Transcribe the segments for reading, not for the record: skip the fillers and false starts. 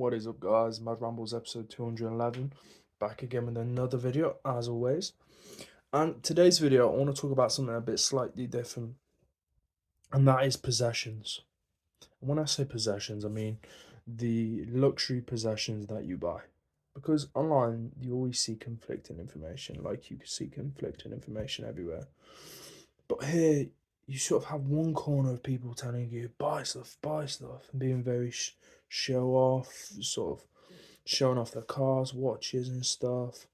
What is up, guys? Mad Rambles episode 211, back again with another video as always. And today's video I want to talk about something a bit slightly different, and that is possessions. And when I say possessions, I mean the luxury possessions that you buy, because online you always see conflicting information, like you can see conflicting information everywhere. But here you sort of have one corner of people telling you buy stuff, and being very show off, sort of showing off their cars, watches, and stuff.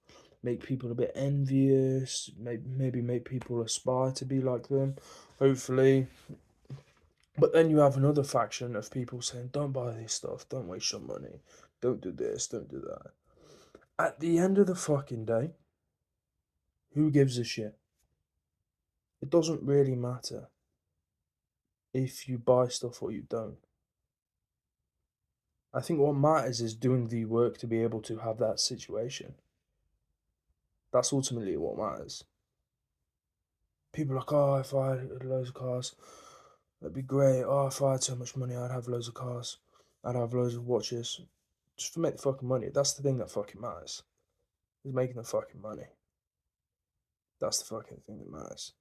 Make people a bit envious. Maybe make people aspire to be like them. Hopefully. But then you have another faction of people saying, don't buy this stuff, don't waste your money, don't do this, don't do that. At the end of the fucking day, who gives a shit? It doesn't really matter if you buy stuff or you don't. I think what matters is doing the work to be able to have that situation. That's ultimately what matters. People are like, oh, if I had loads of cars, that'd be great. Oh, if I had so much money, I'd have loads of cars. I'd have loads of watches. Just to make the fucking money. That's the thing that fucking matters. Is making the fucking money. That's the fucking thing that matters.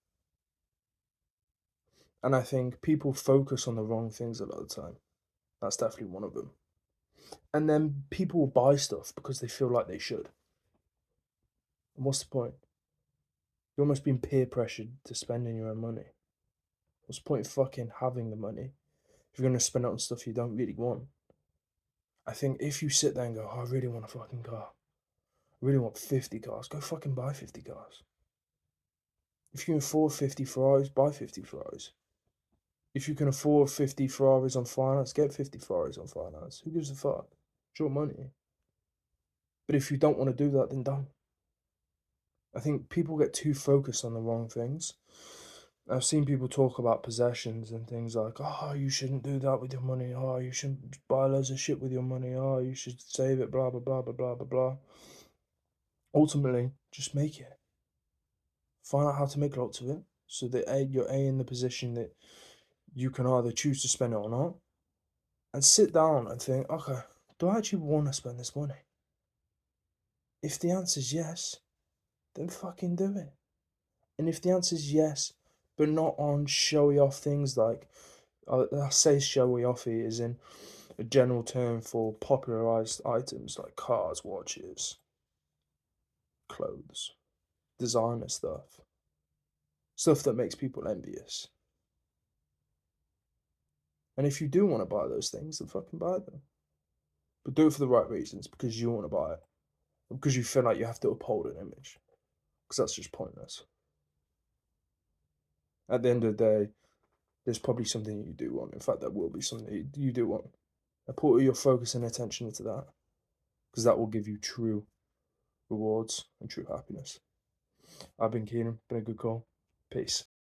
And I think people focus on the wrong things a lot of the time. That's definitely one of them. And then people will buy stuff because they feel like they should. And what's the point? You're almost being peer pressured to spending your own money. What's the point of fucking having the money if you're going to spend it on stuff you don't really want? I think if you sit there and go, oh, I really want a fucking car. I really want 50 cars. Go fucking buy 50 cars. If you can afford 50 Ferraris, buy 50 Ferraris. If you can afford 50 Ferraris on finance, get 50 Ferraris on finance. Who gives a fuck? It's your money. But if you don't want to do that, then don't. I think people get too focused on the wrong things. I've seen people talk about possessions and things like, oh, you shouldn't do that with your money. Oh, you shouldn't buy loads of shit with your money. Oh, you should save it, blah, blah, blah, blah, blah, blah, blah. Ultimately, just make it. Find out how to make lots of it so that you're in the position that you can either choose to spend it or not. And sit down and think, okay, do I actually want to spend this money? If the answer is yes, then fucking do it. And if the answer is yes, but not on showy off things like, I say showy offy is in a general term for popularized items like cars, watches, clothes, designer stuff that makes people envious. And if you do want to buy those things, then fucking buy them. But do it for the right reasons, because you want to buy it. Because you feel like you have to uphold an image. Because that's just pointless. At the end of the day, there's probably something you do want. In fact, there will be something you do want. And put your focus and attention into that. Because that will give you true rewards and true happiness. I've been Keenan, been a good call. Peace.